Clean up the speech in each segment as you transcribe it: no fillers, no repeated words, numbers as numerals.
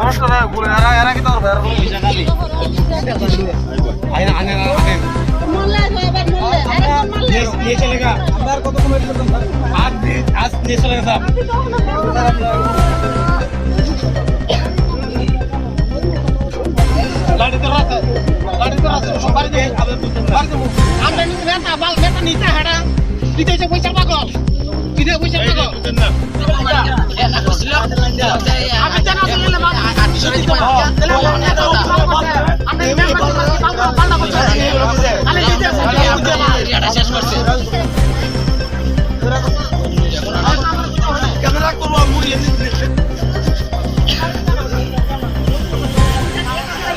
ये चलेगा आज ये चलेगा साहब गाड़ी तो रात बारी दे আমরা নেতা বাল নেতা নিতে হাড়া দিতে যে পয়সা পাগল দিতে পয়সা পাগল আমি জানা দিলে বাবা পাল্টা করতে খালি দিতে এটা শেষ করছে ক্যামেরা করব মুড়িয়ে দিতে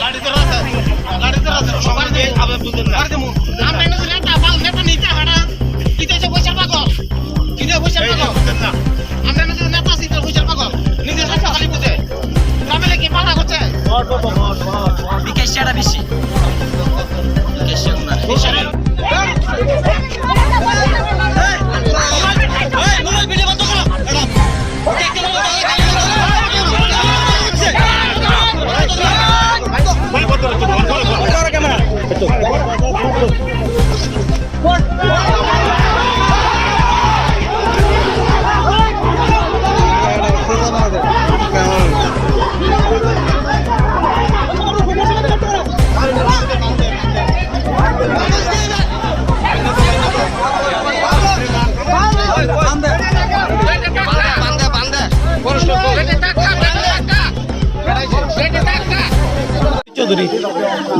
গাড়ি তো রাত সবার দিয়ে আবার বুঝেন না আমরা নেতা বাল নেতা নিতে হাড়া দিতে যে পয়সা পাগল দিতে পয়সা পাগল আমরা নেতা সিতে পয়সা পাগল নিজে টাকা খালি বুঝে গ্রামে কি পাল্টা করছে বিকাশটা বেশি বিকাশটা না বেশি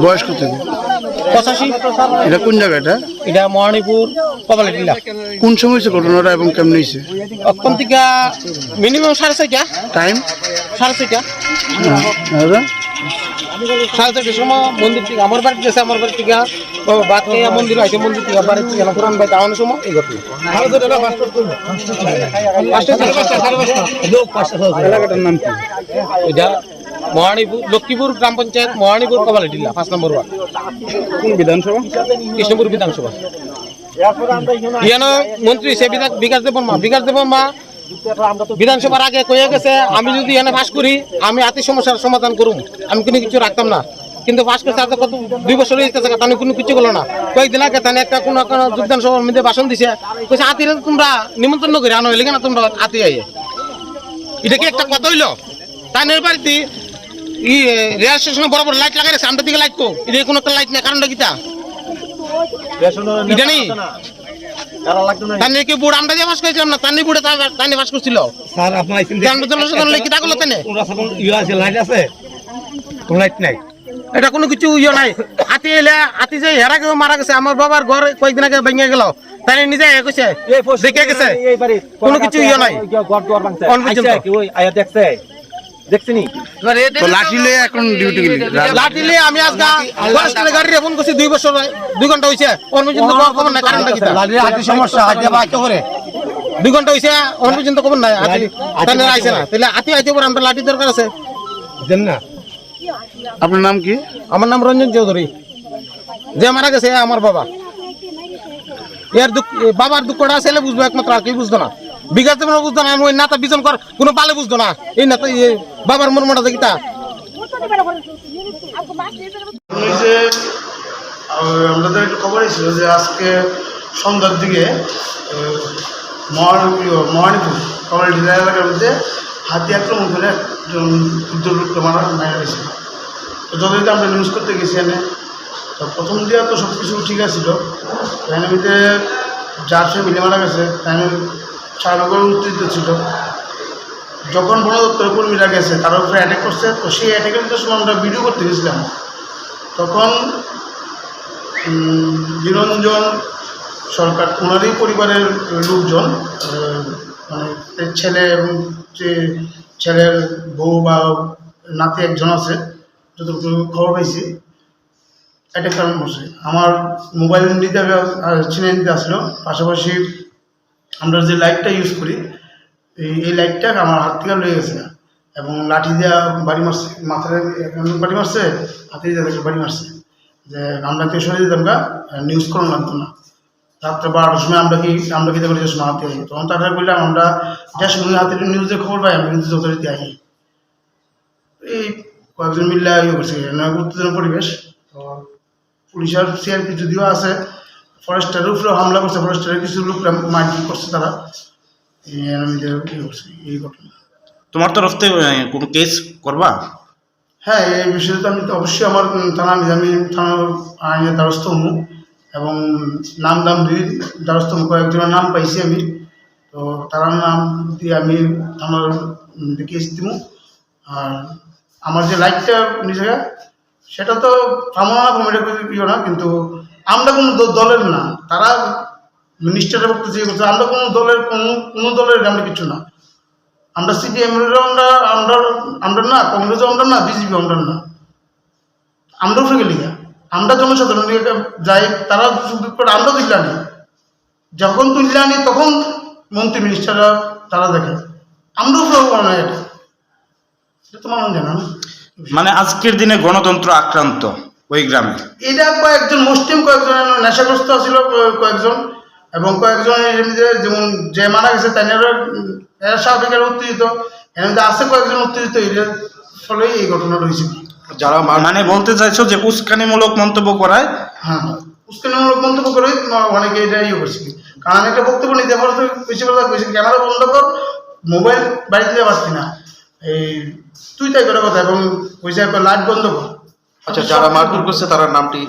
বয়স কত? 85। এটা কোন জায়গাটা? এটা মহানিপুর কপালটিলা। কোন সময় হয়েছে ঘটনাটা এবং কেমন হয়েছে? অক্ষণ থেকে মিনিমাম 4:30 টাইম 4:30 4:30 সময় মন্দির থেকে আমার বাড়ি গেছে আমার বাড়ি থেকে বাদ খেয়ে মন্দির আছে মন্দির থেকে বাড়ি থেকে পুরান বাড়ি যাওয়ানোর সময় এই ঘটনা এলাকাটার নাম কি? এটা মহানিপুর লক্ষ্মীপুর গ্রাম পঞ্চায়েত মহানিপুর কপালটিলা 5 নম্বর ওয়ার্ড। কোন বিধানসভা? কৃষ্ণপুর বিধানসভা। ইয়ানো মন্ত্রী সে বিকাশ দেবন মা বিধানসভার আগে কয়ে গেছে আমি যদি এনে পাস করি আমি আতি সমস্যার সমাধান করুম আমি কোনো কিছু রাখতাম না কিন্তু পাস করছে আজ কত 2 বছর হয়েছে তাহলে কোনো কিছু করলো না কয়েকদিন আগে তাহলে একটা কোনো যোগদান সভার মধ্যে ভাষণ দিছে কইছে আতিরে তোমরা নিমন্ত্রণ করে আনো এলে না তোমরা আতি আইয়ে এটা কি একটা কথা হইলো তাই বাড়িতে রেল স্টেশনে বরাবর লাইট লাগাই রেখেছে আমরা দিকে লাইট কো এটা কোনো একটা লাইট নেই কারণটা কিটা এটা নেই তানে কি বুড় আমরা যে বাস করেছিলাম না তানে বুড়ে তানে বাস করছিল স্যার আপনার আমরা জনসাধারণ লাগি কিটা করলো তানে আছে লাইট আছে? কোন লাইট নাই? এটা কোনো কিছু নাই আতি এলে আতি যে হেরা কেউ মারা গেছে আমার বাবার ঘর কয়েকদিন আগে ভেঙে গেল তাই নিজে কইছে দেখে গেছে কোনো কিছু নাই দেখছে দেখছিনি তো লাঠি লয়ে এখন ডিউটি গেলি? লাঠি লয়ে আমি আজকে ফরেস্টের গাড়ি ফোন করছি 2 বছর 2 ঘন্টা হইছে ওর পর্যন্ত খবর নাই কারণটা কি লাঠির হাতি সমস্যা হাতে বাকি করে 2 ঘন্টা হইছে ওর পর্যন্ত খবর নাই আতি তানে আইছে না তাহলে আতি আইতে পর আমরা লাঠি দরকার আছে দেন না। আপনার নাম কি? আমার নাম রঞ্জন চৌধুরী যে মারা গেছে আমার বাবা এর দুঃখ বাবার দুঃখটা ছেলে বুঝবো একমাত্র আর কি বুঝতো না বিকাশ দেব বুঝতো না ওই নাতা বিজন কর কোনো পালে বুঝতো না এই নাতা বাবার মর্মটা দেখিতা আমাদের একটা খবর ছিল যে আজকে সন্ধ্যার দিকে মহানিপুর কপালটিলা এলাকার মধ্যে হাতি আক্রমণ করে একজন উদ্যোগ মারা হয়েছে। তো যতদিন আমরা নিউজ করতে গেছি এনে তো প্রথম দিয়ে তো সব কিছু ঠিক আছিল এখানে মধ্যে যার সে মিলে মারা গেছে তাই চালকের উত্তেজিত ছিল। যখন বন দপ্তরের কর্মীরা গেছে তার উপরে অ্যাটাক করছে তো সেই অ্যাটাকের সময় আমরা ভিডিও করতে গেছিলাম তখন নিরঞ্জন সরকার ওনারই পরিবারের লোকজন মানে ছেলে এবং যে ছেলের বউ বা নাতি একজন আছে যতটুকু খবর পাইছি অ্যাটাক কারণ করছে। আমার মোবাইল নিতে ছিনে নিতে আসলো পাশাপাশি আমরা যে লাইটটা ইউজ করি এই লাইটটা আমার হাত থেকে লেগে গেছে এবং লাঠি দেওয়া বাড়ি মারছে মাথায় বাড়ি মারছে হাতে দিয়ে বাড়ি মারছে যে আমরা কেউ সরিয়ে দিতাম গা নিউজ করানো লাগতো না। রাত্রে 12টার সময় আমরা কি দেখো যে সময় হাতে আসি তখন তারপরে বললাম আমরা যে সময় হাতে নিউজে খবর পাই আমি কিন্তু যথারীতি আসি এই কয়েকজন মিল্লা ইয়ে করছে উত্তেজনা পরিবেশ। তো পুলিশ আর সিআরপি যদিও আছে, ফরেস্টের উপরে হামলা করছে, ফরেস্টের কিছু লোক মারপিট করছে তারা, এই এনিমিদের ইয়ে করছে এই ঘটনা। তোমার তরফ থেকে কোনো কেস করবা? হ্যাঁ, এই বিষয়ে তো আমি তো অবশ্যই আমার থানা নিজামী থানার আইনের দ্বারস্থ হবো এবং নাম দ্বারস্থ হবো। কয়েকজনের নাম পাইছি আমি, তো তার নাম দিয়ে আমি থানার কেস দিব। আর আমার যে লাইটটা নিজে সেটা তো থামো না কমিটি ইয়ে না, কিন্তু আমরা কোনো দলের না, তারা মিনিস্টারের বক্তব্য যে করছে, আমরা কোনো দলের কোনো দলের আমরা কিছু না। আমরা সিপিএমেরও আমরা না, কংগ্রেসও আমরা না, বিজেপি আমরা না। আমরা উঠে গেলি আমরা জনসাধারণ যাই, তারা আমরা তুললে আনি, যখন তুললে আনি তখন মন্ত্রী মিনিস্টাররা তারা দেখে, আমরা উপরে না, এটা তো মানুষ জানা না। মানে আজকের দিনে গণতন্ত্র আক্রান্ত ওই গ্রামে। এটা কয়েকজন মুসলিম, কয়েকজন নেশাগ্রস্ত ছিল কয়েকজন, এবং কয়েকজন যেমন যে মারা গেছে এরা স্বাভাবিকের উত্তেজিত, এর মধ্যে আছে কয়েকজন উত্তেজিত, এর ফলে এই ঘটনা রয়েছে। যারা মানে বলতে চাইছো যে উস্কানিমূলক মন্তব্য করায়? হ্যাঁ, উস্কানিমূলক মন্তব্য করে অনেকে এটা ইয়ে করছে। কারণ আমি একটা বক্তব্য নিতে পারো তো বেশি কথা কইছি, ক্যামেরা বন্ধ কর, মোবাইল বাড়ি দিতে পারছি না, এই তুই তাই করে কথা, এবং কইছে লাইট বন্ধ কর। আচ্ছা, যারা মারধর করছে তার নামটি?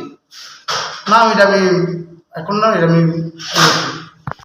না, এটা আমি এখন না, এটা আমি